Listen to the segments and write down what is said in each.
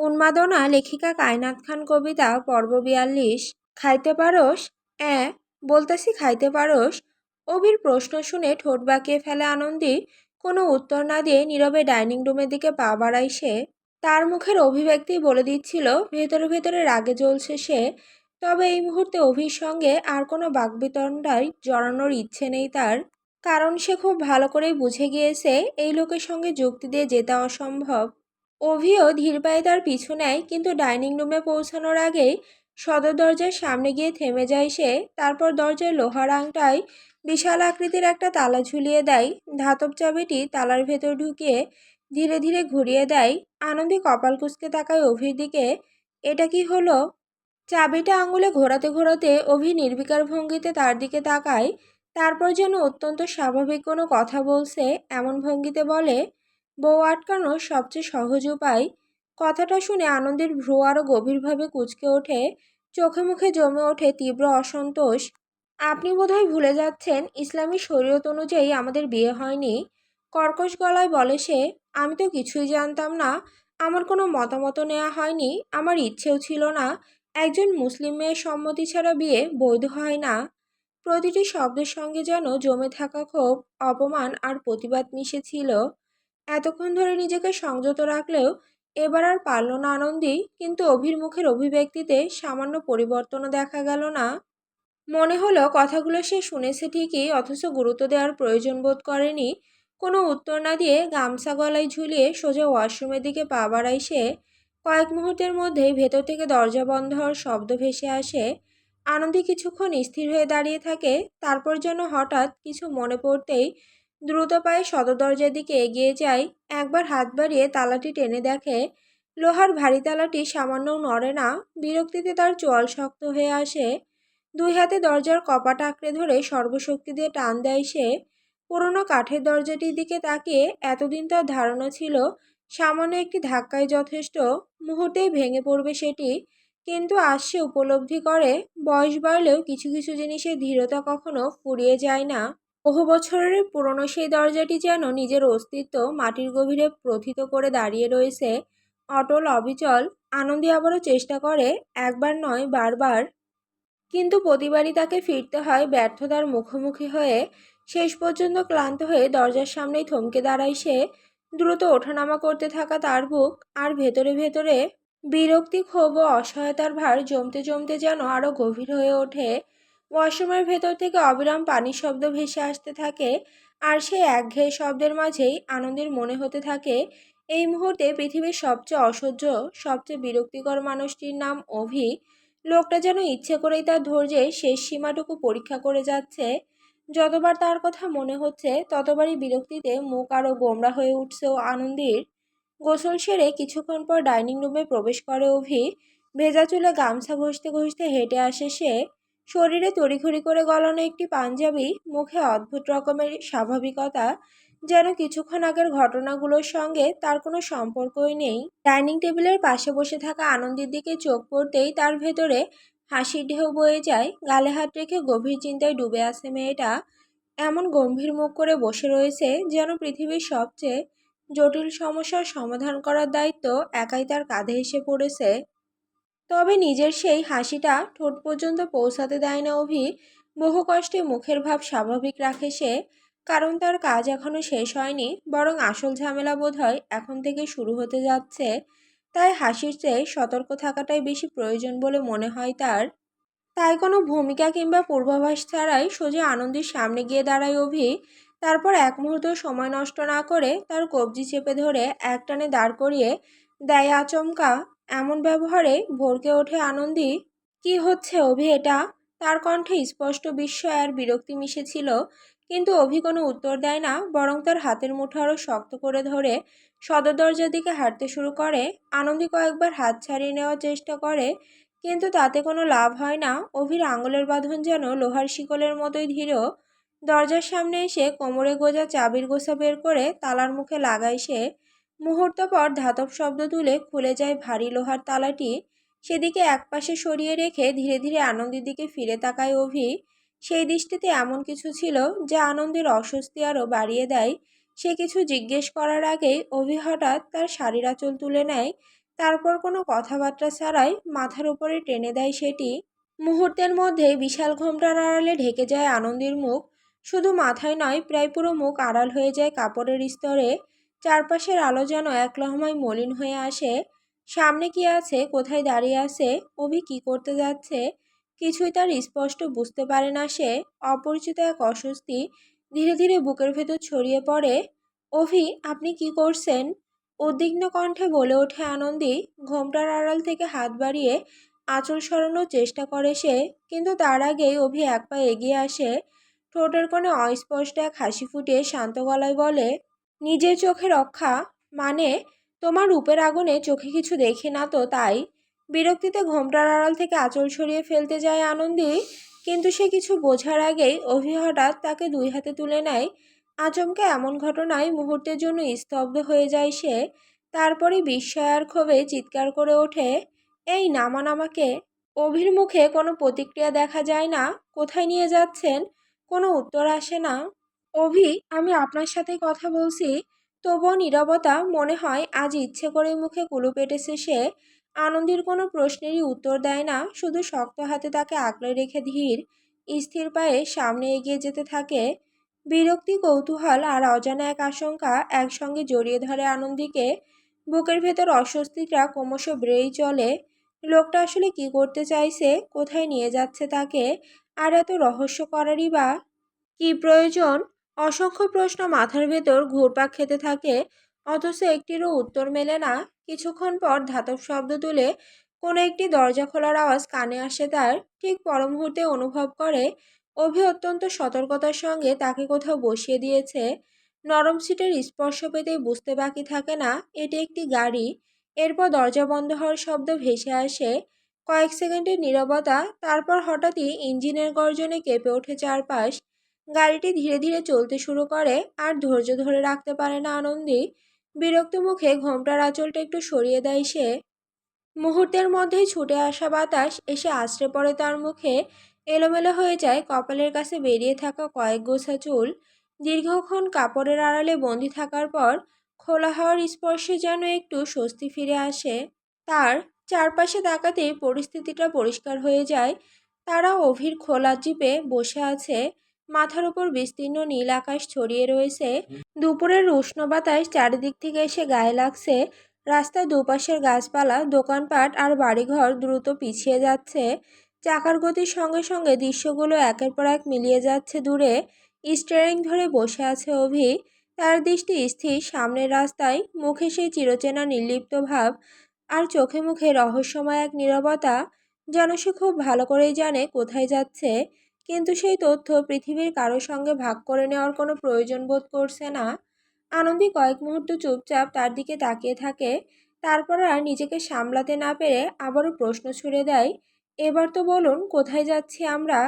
উন্মাদনা লেখিকা কায়নাত খান কবিতা পর্ব ৪২। খাইতে পারস? অ্যাঁ, বলতাছি খাইতে পারস? অভির প্রশ্ন শুনে ঠোঁট বাঁকিয়ে ফেলে আনন্দী। কোনো উত্তর না দিয়ে নীরবে ডাইনিং রুমের দিকে পা বাড়ায় সে। তার মুখের অভিব্যক্তি বলে দিচ্ছিল ভেতরে ভেতরে রাগে জ্বলছে সে। তবে এই মুহূর্তে অভির সঙ্গে আর কোনো বাকবিতণ্ডায় জড়ানোর ইচ্ছে নেই তার। কারণ সে খুব ভালো করেই বুঝে গিয়েছে এই লোকের সঙ্গে যুক্তি দিয়ে জেতা অসম্ভব। অভিও ধীর পায়ে তার পিছু নেয়, কিন্তু ডাইনিং রুমে পৌঁছানোর আগেই সদর দরজার সামনে গিয়ে থেমে যায় সে। তারপর দরজার লোহার আংটায় বিশাল আকৃতির একটা তালা ঝুলিয়ে দেয়। ধাতব চাবিটি তালার ভেতর ঢুকিয়ে ধীরে ধীরে ঘুরিয়ে দেয়। আনন্দে কপাল কুঁচকে তাকায় অভির দিকে। এটা কি হলো? চাবিটা আঙুলে ঘোরাতে ঘোরাতে অভি নির্বিকার ভঙ্গিতে তার দিকে তাকায়। তারপর যেন অত্যন্ত স্বাভাবিক কোনো কথা বলছে এমন ভঙ্গিতে বলে, বউ আটকানোর সবচেয়ে সহজ উপায়। কথাটা শুনে আনন্দের ভ্রু আরও গভীরভাবে কুঁচকে ওঠে। চোখে মুখে জমে ওঠে তীব্র অসন্তোষ। আপনি বোধহয় ভুলে যাচ্ছেন ইসলামী শরীয়ত অনুযায়ী আমাদের বিয়ে হয়নি। কর্কশ গলায় বলে সে। আমি তো কিছুই জানতাম না। আমার কোনো মতামত নেওয়া হয়নি, আমার ইচ্ছেও ছিল না। একজন মুসলিম মেয়ের সম্মতি ছাড়া বিয়ে বৈধ হয় না। প্রতিটি শব্দের সঙ্গে যেন জমে থাকা ক্ষোভ, অপমান আর প্রতিবাদ মিশেছিল। এতক্ষণ ধরে নিজেকে সংযত রাখলেও এবার আর পারল না আনন্দী। কিন্তু অভির মুখের অভিব্যক্তিতে সামান্য পরিবর্তনও দেখা গেল না। মনে হলো কথাগুলো সে শুনেছে ঠিকই, অথচ গুরুত্ব দেওয়ার প্রয়োজন বোধ করেনি। কোনো উত্তর না দিয়ে গামছা গলায় ঝুলিয়ে সোজা ওয়াশরুমের দিকে পা বাড়ায় সে। কয়েক মুহূর্তের মধ্যেই ভেতর থেকে দরজা বন্ধ হওয়ার শব্দ ভেসে আসে। আনন্দী কিছুক্ষণ স্থির হয়ে দাঁড়িয়ে থাকে। তারপর যেন হঠাৎ কিছু মনে পড়তেই দ্রুত পায়ে সদর দরজার দিকে এগিয়ে যায়। একবার হাত বাড়িয়ে তালাটি টেনে দেখে লোহার ভারী তালাটি সামান্যও নড়ে না। বিরক্তিতে তার চোয়াল শক্ত হয়ে আসে। দুই হাতে দরজার কপাট আঁকড়ে ধরে সর্বশক্তি দিয়ে টান দেয় সে। পুরোনো কাঠের দরজাটির দিকে তাকিয়ে এতদিন তার ধারণা ছিল সামান্য একটি ধাক্কায় যথেষ্ট, মুহূর্তেই ভেঙে পড়বে সেটি। কিন্তু আজ সে উপলব্ধি করে বয়স বাড়লেও কিছু কিছু জিনিসের ধীরতা কখনো ফুরিয়ে যায় না। বহু বছরের পুরনো সেই দরজাটি যেন নিজের অস্তিত্ব মাটির গভীরে প্রথিত করে দাঁড়িয়ে রয়েছে, অটল অবিচল। আনন্দী আবারও চেষ্টা করে, একবার নয় বারবার। কিন্তু প্রতিবারই তাকে ফিরতে হয় ব্যর্থতার মুখোমুখি হয়ে। শেষ পর্যন্ত ক্লান্ত হয়ে দরজার সামনেই থমকে দাঁড়ায় সে। দ্রুত ওঠানামা করতে থাকা তার বুক, আর ভেতরে ভেতরে বিরক্তি, ক্ষোভ ও অসহায়তার ভার জমতে জমতে যেন আরও গভীর হয়ে ওঠে। ওয়াশরুমের ভেতর থেকে অবিরাম পানির শব্দ ভেসে আসতে থাকে, আর সেই একঘেয়ে শব্দের মাঝেই আনন্দের মনে হতে থাকে এই মুহূর্তে পৃথিবীর সবচেয়ে অসহ্য, সবচেয়ে বিরক্তিকর মানুষটির নাম অভি। লোকটা যেন ইচ্ছে করেই তার ধৈর্যের শেষ সীমাটুকু পরীক্ষা করে যাচ্ছে। যতবার তার কথা মনে হচ্ছে ততবারই বিরক্তিতে মুখ আরও গোমড়া হয়ে উঠছে ও আনন্দীর। গোসল সেরে কিছুক্ষণ পর ডাইনিং রুমে প্রবেশ করে অভি। ভেজা চুলে গামছা ঘষতে ঘষতে হেঁটে আসে সে। শরীরে তড়িঘড়ি করে গলানো একটি পাঞ্জাবি, মুখে অদ্ভুত রকমের স্বাভাবিকতা, যেন কিছুক্ষণ আগের ঘটনাগুলোর সঙ্গে তার কোনো সম্পর্কই নেই। ডাইনিং টেবিলের পাশে বসে থাকা আনন্দীর দিকে চোখ পড়তেই তার ভেতরে হাসির ঢেউ বয়ে যায়। গালে হাত রেখে গভীর চিন্তায় ডুবে আছে মেয়েটা। এমন গম্ভীর মুখ করে বসে রয়েছে যেন পৃথিবীর সবচেয়ে জটিল সমস্যার সমাধান করার দায়িত্ব একাই তার কাঁধে এসে পড়েছে। তবে নিজের সেই হাসিটা ঠোঁট পর্যন্ত পৌঁছাতে দেয় না অভি। বহু কষ্টে মুখের ভাব স্বাভাবিক রাখে সে। কারণ তার কাজ এখনো শেষ হয়নি, বরং আসল ঝামেলা বোধহয় এখন থেকে শুরু হতে যাচ্ছে। তাই হাসির চেয়ে সতর্ক থাকাটাই বেশি প্রয়োজন বলে মনে হয় তার। তাই কোনো ভূমিকা কিংবা পূর্বাভাস ছাড়াই সোজা আনন্দের সামনে গিয়ে দাঁড়ায় অভি। তারপর এক মুহূর্ত সময় নষ্ট না করে তার কবজি চেপে ধরে একটানে দাঁড় করিয়ে দেয় আচমকা। এমন ব্যবহারে ভড়কে ওঠে আনন্দী। কি হচ্ছে অভি এটা? তার কণ্ঠে স্পষ্ট বিস্ময় আর বিরক্তি মিশেছিল। কিন্তু অভি কোনো উত্তর দেয় না, বরং তার হাতের মুঠো আরও শক্ত করে ধরে সদর দরজার দিকে হাঁটতে শুরু করে। আনন্দী কয়েকবার হাত ছাড়িয়ে নেওয়ার চেষ্টা করে, কিন্তু তাতে কোনো লাভ হয় না। অভির আঙুলের বাঁধন যেন লোহার শিকলের মতোই দৃঢ়। দরজার সামনে এসে কোমরে গোজা চাবির গোছা বের করে তালার মুখে লাগায় সে। মুহূর্ত পর ধাতব শব্দ তুলে খুলে যায় ভারী লোহার তালাটি। সেদিকে একপাশে সরিয়ে রেখে ধীরে ধীরে আনন্দের দিকে ফিরে তাকায় অভি। সেই দৃষ্টিতে এমন কিছু ছিল যা আনন্দের অস্বস্তি আরও বাড়িয়ে দেয়। সে কিছু জিজ্ঞেস করার আগেই অভি হঠাৎ তার শাড়ির আঁচল তুলে নেয়। তারপর কোনো কথাবার্তা ছাড়াই মাথার উপরে টেনে দেয় সেটি। মুহূর্তের মধ্যে বিশাল ঘোমটার আড়ালে ঢেকে যায় আনন্দের মুখ। শুধু মাথায় নয়, প্রায় পুরো মুখ আড়াল হয়ে যায় কাপড়ের স্তরে। চারপাশের আলো যেন এক লহমায় মলিন হয়ে আসে। সামনে কি আছে, কোথায় দাঁড়িয়ে আছে, অভি কি করতে যাচ্ছে, কিছুই তার স্পষ্ট বুঝতে পারে না সে। অপরিচিত এক অস্বস্তি ধীরে ধীরে বুকের ভেতর ছড়িয়ে পড়ে। অভি, আপনি কি করছেন? উদ্বিগ্ন কণ্ঠে বলে ওঠে আনন্দী। ঘোমটার আড়াল থেকে হাত বাড়িয়ে আঁচল সরানোর চেষ্টা করে সে, কিন্তু তার আগেই অভি এক পা এগিয়ে আসে। ঠোঁটের কোণে অস্পষ্ট এক হাসি ফুটিয়ে শান্ত গলায় বলে, নিজের চোখে রক্ষা মানে? তোমার রূপের আগুনে চোখে কিছু দেখি না তো, তাই। বিরক্তিতে ঘোমটার আড়াল থেকে আঁচল সরিয়ে ফেলতে যায় আনন্দী, কিন্তু সে কিছু বোঝার আগেই অভি হঠাৎ তাকে দুই হাতে তুলে নেয়। আচমকা এমন ঘটনায় মুহূর্তের জন্য স্তব্ধ হয়ে যায় সে। তারপরে বিস্ময় আর ক্ষোভে চিৎকার করে ওঠে, এই নামান আমাকে। অভির মুখে কোনো প্রতিক্রিয়া দেখা যায় না। কোথায় নিয়ে যাচ্ছেন? কোনো উত্তর আসে না। অভি, আমি আপনার সাথে কথা বলছি। তবুও নীরবতা, মনে হয় আজ ইচ্ছে করে মুখে কুলুপ এঁটেছে সে। আনন্দের কোনো প্রশ্নেরই উত্তর দেয় না, শুধু শক্ত হাতে তাকে আঁকড়ে রেখে ধীর স্থির পায়ে সামনে এগিয়ে যেতে থাকে। বিরক্তি, কৌতূহল আর অজানা এক আশঙ্কা একসঙ্গে জড়িয়ে ধরে আনন্দীকে। বুকের ভেতর অস্বস্তিটা ক্রমশ বেড়েই চলে। লোকটা আসলে কি করতে চাইছে, কোথায় নিয়ে যাচ্ছে তাকে, আর এত রহস্য করারই বা কি প্রয়োজন? অসংখ্য প্রশ্ন মাথার ভেতর ঘুরপাক খেতে থাকে, অথচ একটিরও উত্তর মেলে না। কিছুক্ষণ পর ধাতব শব্দ তুলে কোনো একটি দরজা খোলার আওয়াজ কানে আসে তার। ঠিক পর মুহূর্তে অনুভব করে অভি অত্যন্ত সতর্কতার সঙ্গে তাকে কোথাও বসিয়ে দিয়েছে। নরম সিটের স্পর্শ পেতেই বুঝতে বাকি থাকে না এটি একটি গাড়ি। এরপর দরজা বন্ধ হওয়ার শব্দ ভেসে আসে। কয়েক সেকেন্ডের নীরবতা, তারপর হঠাৎই ইঞ্জিনের গর্জনে কেঁপে ওঠে চারপাশ। গাড়িটি ধীরে ধীরে চলতে শুরু করে, আর ধৈর্য ধরে রাখতে পারে না আনন্দী। বিরক্ত মুখে ঘোমটার আঁচলটা একটু সরিয়ে দেয় সে। মুহূর্তের মধ্যেই ছুটে আসা বাতাস এসে আছড়ে পড়ে তার মুখে। এলোমেলো হয়ে যায় কপালের কাছে বেরিয়ে থাকা কয়েক গোছা চুল। দীর্ঘক্ষণ কাপড়ের আড়ালে বন্দি থাকার পর খোলা হাওয়ার স্পর্শে যেন একটু স্বস্তি ফিরে আসে তার। চারপাশে তাকাতেই পরিস্থিতিটা পরিষ্কার হয়ে যায়। তারা অভির খোলা জিপে বসে আছে। মাথার উপর বিস্তীর্ণ নীল আকাশ ছড়িয়ে রয়েছে। দুপুরের উষ্ণ বাতাস চারিদিক থেকে এসে গায়ে লাগছে। রাস্তার দুপাশের গাছপালা, দোকানপাট আর বাড়িঘর দ্রুত পিছিয়ে যাচ্ছে। চাকার গতির সঙ্গে সঙ্গে দৃশ্যগুলো একের পর এক মিলিয়ে যাচ্ছে দূরে। স্টিয়ারিং ধরে বসে আছে অভি। তার দৃষ্টি স্থির সামনের রাস্তায়, মুখে সেই চিরচেনা নির্লিপ্ত ভাব, আর চোখে মুখে রহস্যময় এক নীরবতা, যেন সে খুব ভালো করেই জানে কোথায় যাচ্ছে, কিন্তু সেই তথ্য পৃথিবীর কারোর সঙ্গে ভাগ করে নেওয়ার কোনো প্রয়োজন বোধ করছে না। আনন্দী কয়েক মুহূর্ত চুপচাপ তার দিকে তাকিয়ে থাকে, তারপর আর নিজেকে সামলাতে না পেরে আবারও প্রশ্ন ছুড়ে দেয়, এবার তো বলুন, কোথায় যাচ্ছি আমরা?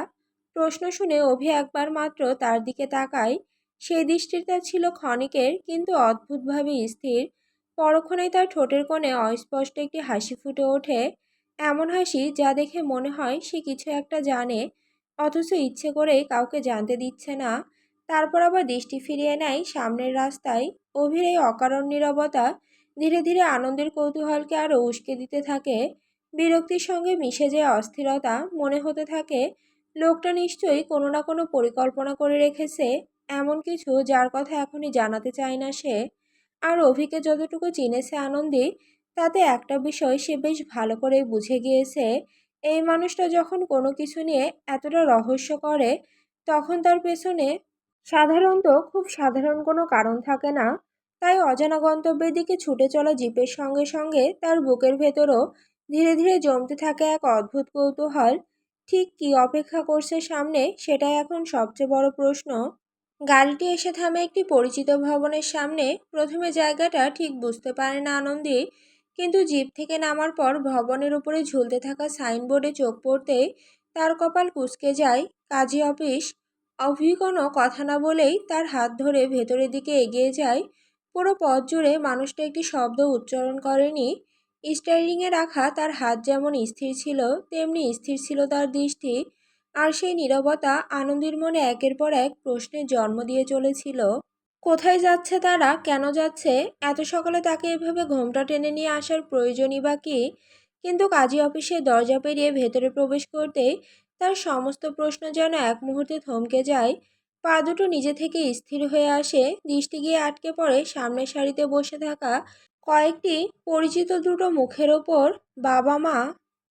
প্রশ্ন শুনে অভি একবার মাত্র তার দিকে তাকায়। সেই দৃষ্টিটা ছিল ক্ষণিকের, কিন্তু অদ্ভুতভাবে স্থির। পরক্ষণেই তার ঠোঁটের কোণে অস্পষ্ট একটি হাসি ফুটে ওঠে, এমন হাসি যা দেখে মনে হয় সে কিছু একটা জানে, অথচ ইচ্ছে করেই কাউকে জানতে দিচ্ছে না। তারপর আবার দৃষ্টি ফিরিয়ে নেয় সামনের রাস্তায়। অভির এই অকারণ নীরবতা ধীরে ধীরে আনন্দের কৌতূহলকে আরও উস্কে দিতে থাকে। বিরক্তির সঙ্গে মিশে যায় অস্থিরতা, মনে হতে থাকে লোকটা নিশ্চয়ই কোনো না কোনো পরিকল্পনা করে রেখেছে, এমন কিছু যার কথা এখনই জানাতে চায় না সে। আর অভিকে যতটুকু চিনেছে আনন্দী, তাতে একটা বিষয় সে বেশ ভালো করেই বুঝে গিয়েছে, এই মানুষটা যখন কোনো কিছু নিয়ে এতটা রহস্য করে, তখন তার পেছনে সাধারণত খুব সাধারণ কোনো কারণ থাকে না। তাই অজানা গন্তব্যের দিকে ছুটে চলা জিপের সঙ্গে সঙ্গে তার বুকের ভেতরও ধীরে ধীরে জমতে থাকে এক অদ্ভুত কৌতূহল। ঠিক কী অপেক্ষা করছে সামনে, সেটাই এখন সবচেয়ে বড় প্রশ্ন। গাড়িটি এসে থামে একটি পরিচিত ভবনের সামনে। প্রথমে জায়গাটা ঠিক বুঝতে পারে না আনন্দী, কিন্তু জিপ থেকে নামার পর ভবনের উপরে ঝুলতে থাকা সাইনবোর্ডে চোখ পড়তেই তার কপাল কুঁচকে যায়, কাজী অফিস। অভি কোনো কথা না বলেই তার হাত ধরে ভেতরের দিকে এগিয়ে যায়। পুরো পথ জুড়ে মানুষটা একটি শব্দ উচ্চারণ করেনি। স্টিয়ারিংয়ে রাখা তার হাত যেমন স্থির ছিল, তেমনি স্থির ছিল তার দৃষ্টি। আর সেই নীরবতা আনন্দের মনে একের পর এক প্রশ্নের জন্ম দিয়ে চলেছিল। কোথায় যাচ্ছে তারা, কেন যাচ্ছে, এত সকালে তাকে এভাবে ঘোমটা টেনে নিয়ে আসার প্রয়োজনই বা কী? কিন্তু কাজী অফিসের দরজা পেরিয়ে ভেতরে প্রবেশ করতেই তার সমস্ত প্রশ্ন যেন এক মুহূর্তে থমকে যায়। পা দুটো নিজে থেকে স্থির হয়ে আসে, দৃষ্টি গিয়ে আটকে পড়ে সামনের সারিতে বসে থাকা কয়েকটি পরিচিত দুটো মুখের ওপর। বাবা মা।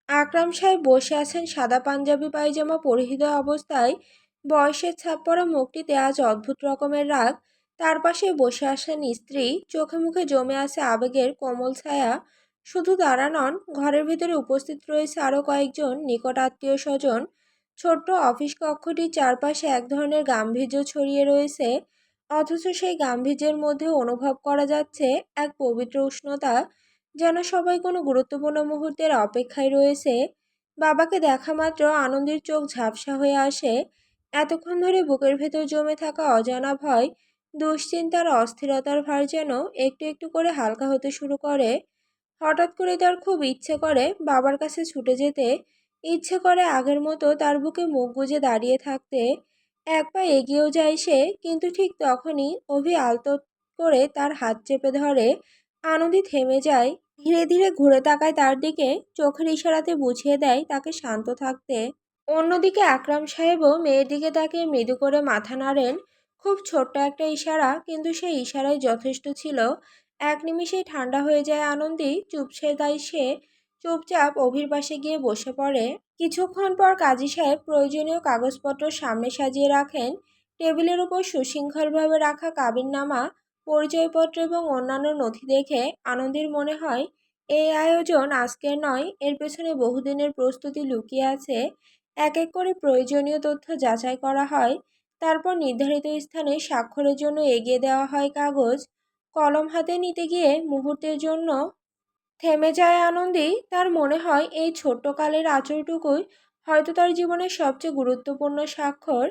আকরাম সাহেব বসে আছেন সাদা পাঞ্জাবি পায়জামা পরিহিত অবস্থায়। বয়সের ছাপ পড়া মুখটিতে আজ অদ্ভুত রকমের রাগ। তার পাশে বসে আছেন স্ত্রী, চোখে মুখে জমে আছে আবেগের কোমল ছায়া। শুধু তারা নন, ঘরের ভেতরে উপস্থিত রয়েছে আরও কয়েকজন নিকট আত্মীয় স্বজন। ছোট্ট অফিস কক্ষটির চারপাশে এক ধরনের গাম্ভীর্য ছড়িয়ে রয়েছে, অথচ সেই গাম্ভীর্যের মধ্যে অনুভব করা যাচ্ছে এক পবিত্র উষ্ণতা, যেন সবাই কোনো গুরুত্বপূর্ণ মুহূর্তের অপেক্ষায় রয়েছে। বাবাকে দেখা মাত্র আনন্দের চোখ ঝাপসা হয়ে আসে। এতক্ষণ ধরে বুকের ভেতর জমে থাকা অজানা ভয়, দুশ্চিন্তার, অস্থিরতার ভার যেন একটু একটু করে হালকা হতে শুরু করে। হঠাৎ করে তার খুব ইচ্ছে করে বাবার কাছে ছুটে যেতে, ইচ্ছে করে আগের মতো তার বুকে মুখ গুজে দাঁড়িয়ে থাকতে। এক পা এগিয়েও যায় সে, কিন্তু ঠিক তখনই অভি আলতো করে তার হাত চেপে ধরে। আনন্দী থেমে যায়, ধীরে ধীরে ঘুরে তাকায় তার দিকে, চোখের ইশারাতে বুঝিয়ে দেয় তাকে শান্ত থাকতে। অন্যদিকে আকরাম সাহেবও মেয়ের দিকে তাকিয়ে মৃদু করে মাথা নাড়েন। খুব ছোট্ট একটা ইশারা, কিন্তু সেই ইশারাই যথেষ্ট ছিল। এক নিমিষেই ঠান্ডা হয়ে যায় আনন্দী, চুপসে দেয় সে। চুপচাপ অভির পাশে গিয়ে বসে পড়ে। কিছুক্ষণ পর কাজী সাহেব প্রয়োজনীয় কাগজপত্র সামনে সাজিয়ে রাখেন। টেবিলের উপর সুশৃঙ্খলভাবে রাখা কাবিননামা, পরিচয়পত্র এবং অন্যান্য নথি দেখে আনন্দীর মনে হয় এই আয়োজন আজকের নয়, এর পেছনে বহুদিনের প্রস্তুতি লুকিয়ে আছে। এক এক করে প্রয়োজনীয় তথ্য যাচাই করা হয়, তারপর নির্ধারিত স্থানে স্বাক্ষরের জন্য এগিয়ে দেওয়া হয় কাগজ। কলম হাতে নিতে গিয়ে মুহূর্তের জন্য থেমে যায় আনন্দী। তার মনে হয় এই ছোট্ট কালের আঁচড়টুকুই হয়তো তার জীবনের সবচেয়ে গুরুত্বপূর্ণ স্বাক্ষর।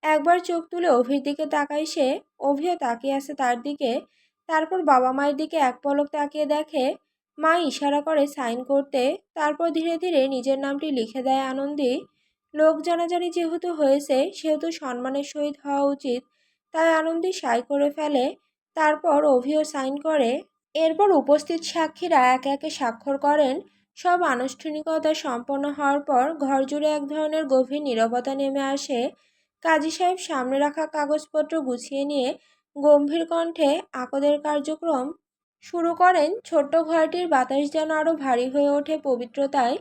একবার চোখ তুলে অভির দিকে তাকায় সে, অভিও তাকিয়ে আছে তার দিকে। তারপর বাবা মায়ের দিকে এক পলক তাকিয়ে দেখে। মা ইশারা করে সাইন করতে, তারপর ধীরে ধীরে নিজের নামটি লিখে দেয় আনন্দী। লোক জানাজানি যেহেতু হয়েছে, সেহেতু সম্মানের সহিত হওয়া উচিত, তাই আনন্দী সাই করে ফেলে। তারপর অভিও সাইন করে। এরপর উপস্থিত সাক্ষীরা একে একে স্বাক্ষর করেন। সব আনুষ্ঠানিকতা সম্পন্ন হওয়ার পর ঘরজুড়ে এক ধরনের গভীর নীরবতা নেমে আসে। কাজী সাহেব সামনে রাখা কাগজপত্র গুছিয়ে নিয়ে গম্ভীর কণ্ঠে আকদের কার্যক্রম শুরু করেন। ছোট্ট ঘরটির বাতাস যেন আরও ভারী হয়ে ওঠে পবিত্রতায়।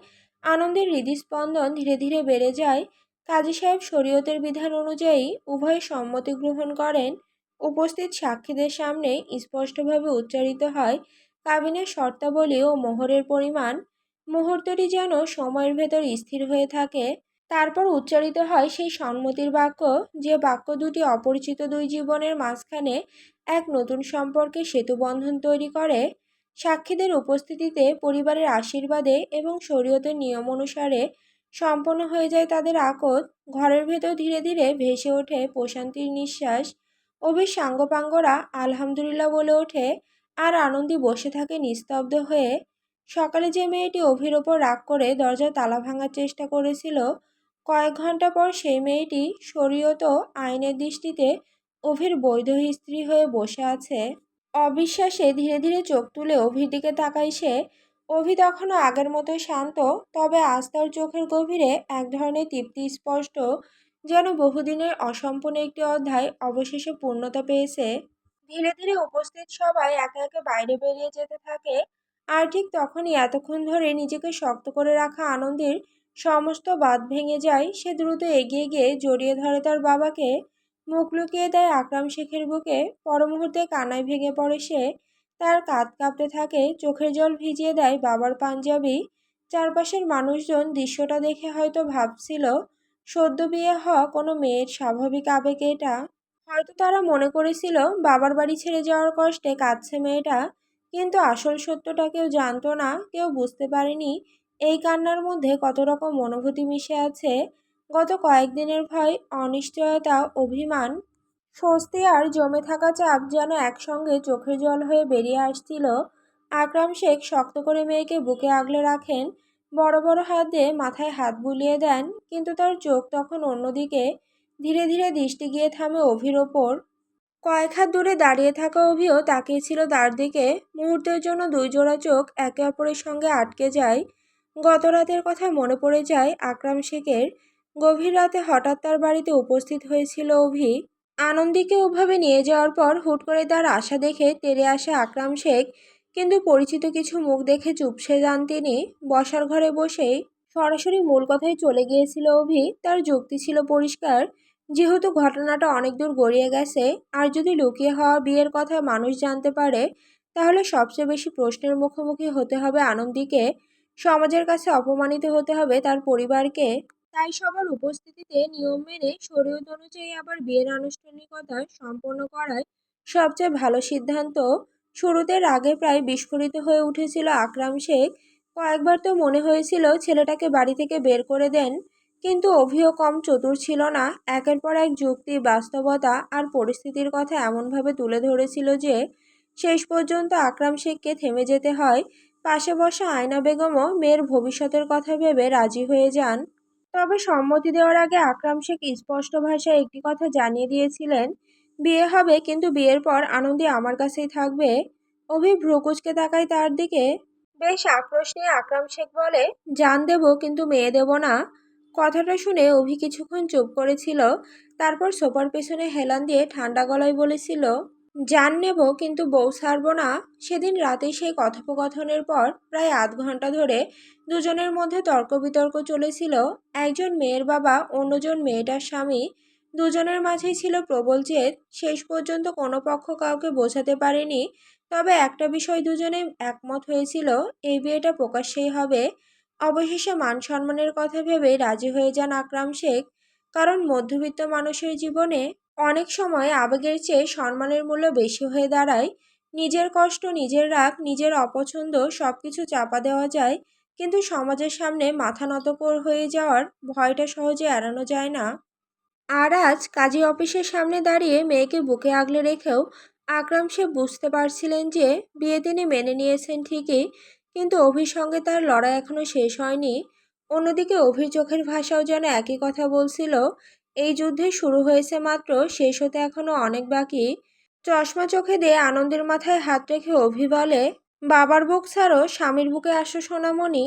আনন্দের হৃদস্পন্দন ধীরে ধীরে বেড়ে যায়। কাজী সাহেব শরীয়তের বিধান অনুযায়ী উভয় সম্মতি গ্রহণ করেন। উপস্থিত সাক্ষীদের সামনে স্পষ্টভাবে উচ্চারিত হয় কাবিনের শর্তাবলী ও মোহরের পরিমাণ। মুহূর্তটি যেন সময়ের ভেতর স্থির হয়ে থাকে। তারপর উচ্চারিত হয় সেই সম্মতির বাক্য, যে বাক্য দুটি অপরিচিত দুই জীবনের মাঝখানে এক নতুন সম্পর্কে সেতুবন্ধন তৈরি করে। সাক্ষীদের উপস্থিতিতে, পরিবারের আশীর্বাদে এবং শরীয়তের নিয়ম অনুসারে সম্পন্ন হয়ে যায় তাদের আকদ। ঘরের ভেতর ধীরে ধীরে ভেসে ওঠে প্রশান্তির নিঃশ্বাস। অভির সাঙ্গপাঙ্গরা আলহামদুলিল্লাহ বলে ওঠে, আর আনন্দী বসে থাকে নিস্তব্ধ হয়ে। সকালে যে মেয়েটি অভির ওপর রাগ করে দরজার তালা ভাঙার চেষ্টা করেছিল, কয়েক ঘন্টা পর সেই মেয়েটি শরীয়ত ও আইনের দৃষ্টিতে অভির বৈধ স্ত্রী হয়ে বসে আছে। অবিশ্বাসে ধীরে ধীরে চোখ তুলে অভির দিকে তাকায় সে। অভি তখনও আগের মতোই শান্ত, তবে আজ তার চোখের গভীরে এক ধরনের তৃপ্তি স্পষ্ট, যেন বহুদিনের অসম্পূর্ণ একটি অধ্যায় অবশেষে পূর্ণতা পেয়েছে। ধীরে ধীরে উপস্থিত সবাই একে একে বাইরে বেরিয়ে যেতে থাকে। আর ঠিক তখনই এতক্ষণ ধরে নিজেকে শক্ত করে রাখা আনন্দের সমস্ত বাঁধ ভেঙে যায়। সে দ্রুত এগিয়ে গিয়ে জড়িয়ে ধরে তার বাবাকে, মুখ লুকিয়ে দেয় আকরাম শেখের বুকে। পর মুহূর্তে কান্নায় ভেঙে পড়ে সে। তার কাঁধ কাঁপতে থাকে, চোখের জল ভিজিয়ে দেয় বাবার পাঞ্জাবি। চারপাশের মানুষজন দৃশ্যটা দেখে হয়তো ভাবছিল সদ্য বিয়ে হওয়া কোনো মেয়ের স্বাভাবিক আবেগ এটা। হয়তো তারা মনে করেছিল বাবার বাড়ি ছেড়ে যাওয়ার কষ্টে কাঁদছে মেয়েটা, কিন্তু আসল সত্যটা কেউ জানতো না, কেউ বুঝতে পারেনি এই কান্নার মধ্যে কত রকম অনুভূতি মিশে আছে। গত কয়েকদিনের ভয়, অনিশ্চয়তা, অভিমান, স্বস্তি আর জমে থাকা চাপ যেন একসঙ্গে চোখের জল হয়ে বেরিয়ে আসছিল। আকরাম শেখ শক্ত করে মেয়েকে বুকে আগলে রাখেন, বড় বড় হাত দিয়ে মাথায় হাত বুলিয়ে দেন, কিন্তু তার চোখ তখন অন্যদিকে। ধীরে ধীরে দৃষ্টি গিয়ে থামে অভির ওপর। কয়েক হাত দূরে দাঁড়িয়ে থাকা অভিও তাকিয়েছিল তার দিকে। মুহূর্তের জন্য দুই জোড়া চোখ একে অপরের সঙ্গে আটকে যায়। গত রাতের কথা মনে পড়ে যায় আকরাম শেখের। গভীর রাতে হঠাৎ তার বাড়িতে উপস্থিত হয়েছিল অভি। আনন্দীকে ওভাবে নিয়ে যাওয়ার পর হুট করে তার আশা দেখে তেড়ে আসে আকরাম শেখ। কিন্তু পরিচিত কিছু মুখ দেখে চুপসে যান তিনি। বসার ঘরে বসেই সরাসরি মূল কথায় চলে গিয়েছিল অভি। তার যুক্তি ছিল পরিষ্কার, যেহেতু ঘটনাটা অনেক দূর গড়িয়ে গেছে, আর যদি লুকিয়ে হওয়া বিয়ের কথা মানুষ জানতে পারে, তাহলে সবচেয়ে বেশি প্রশ্নের মুখোমুখি হতে হবে আনন্দীকে। সমাজের কাছে অপমানিত হতে হবে তার পরিবারকে। তাই সবার উপস্থিতিতে নিয়ম মেনে শরীয়ত অনুযায়ী আবার বিয়ের আনুষ্ঠানিকতা সম্পন্ন করাই সবচেয়ে ভালো সিদ্ধান্ত। শুরুতে রাগে প্রায় বিস্ফোরিত হয়ে উঠেছিল আকরাম শেখ। কয়েকবার তো মনে হয়েছিল ছেলেটাকে বাড়ি থেকে বের করে দেন। কিন্তু অভিও কম চতুর ছিল না। একের পর এক যুক্তি, বাস্তবতা আর পরিস্থিতির কথা এমনভাবে তুলে ধরেছিল যে শেষ পর্যন্ত আকরাম শেখকে থেমে যেতে হয়। পাশে বসা আয়না বেগমও মেয়ের ভবিষ্যতের কথা ভেবে রাজি হয়ে যান। তবে সম্মতি দেওয়ার আগে আকরাম শেখ স্পষ্ট ভাষায় একটি কথা জানিয়ে দিয়েছিলেন, বিয়ে হবে, কিন্তু বিয়ের পর আনন্দী আমার কাছেই থাকবে। অভি ভ্রু কুঁচকে তাকায় তার দিকে। বেশ আক্রোশ নিয়ে আকরাম শেখ বলে, জান দেব কিন্তু মেয়ে দেব না। কথাটা শুনে অভি কিছুক্ষণ চুপ করেছিল। তারপর সোফার পেছনে হেলান দিয়ে ঠান্ডা গলায় বলেছিল, জান নেব কিন্তু বউ ছাড়ব না। সেদিন রাতে সেই কথোপকথনের পর প্রায় আধ ঘন্টা ধরে দুজনের মধ্যে তর্ক বিতর্ক চলেছিল। একজন মেয়ের বাবা, অন্যজন মেয়েটার স্বামী। দুজনের মাঝেই ছিল প্রবল জেদ। শেষ পর্যন্ত কোনো পক্ষ কাউকে বোঝাতে পারেনি। তবে একটা বিষয় দুজনে একমত হয়েছিল, এই বিয়েটা প্রকাশ্যেই হবে। অবশেষে মান সম্মানের কথা ভেবে রাজি হয়ে যান আকরাম শেখ। কারণ মধ্যবিত্ত মানুষের জীবনে অনেক সময় আবেগের চেয়ে সম্মানের মূল্য বেশি হয়ে দাঁড়ায়। নিজের কষ্ট, নিজের রাগ, নিজের অপছন্দ সবকিছু চাপা দেওয়া যায়, কিন্তু সমাজের সামনে মাথা নত হয়ে যাওয়ার ভয়টা সহজে এড়ানো যায় না। আর আজ কাজী অফিসের সামনে দাঁড়িয়ে মেয়েকে বুকে আগলে রেখেও আকরাম শেখ বুঝতে পারছিলেন যে বিয়ে তিনি মেনে নিয়েছেন ঠিকই, কিন্তু অভির সঙ্গে তার লড়াই এখনো শেষ হয়নি। অন্যদিকে অভির চোখের ভাষাও যেন একই কথা বলছিল, এই যুদ্ধে শুরু হয়েছে মাত্র, শেষ হতে এখনো অনেক বাকি। চশমা চোখে দিয়ে আনন্দের মাথায় হাত রেখে অভি বলে, বাবার বুক ছাড়ো, স্বামীর বুকে আসো সোনামণি।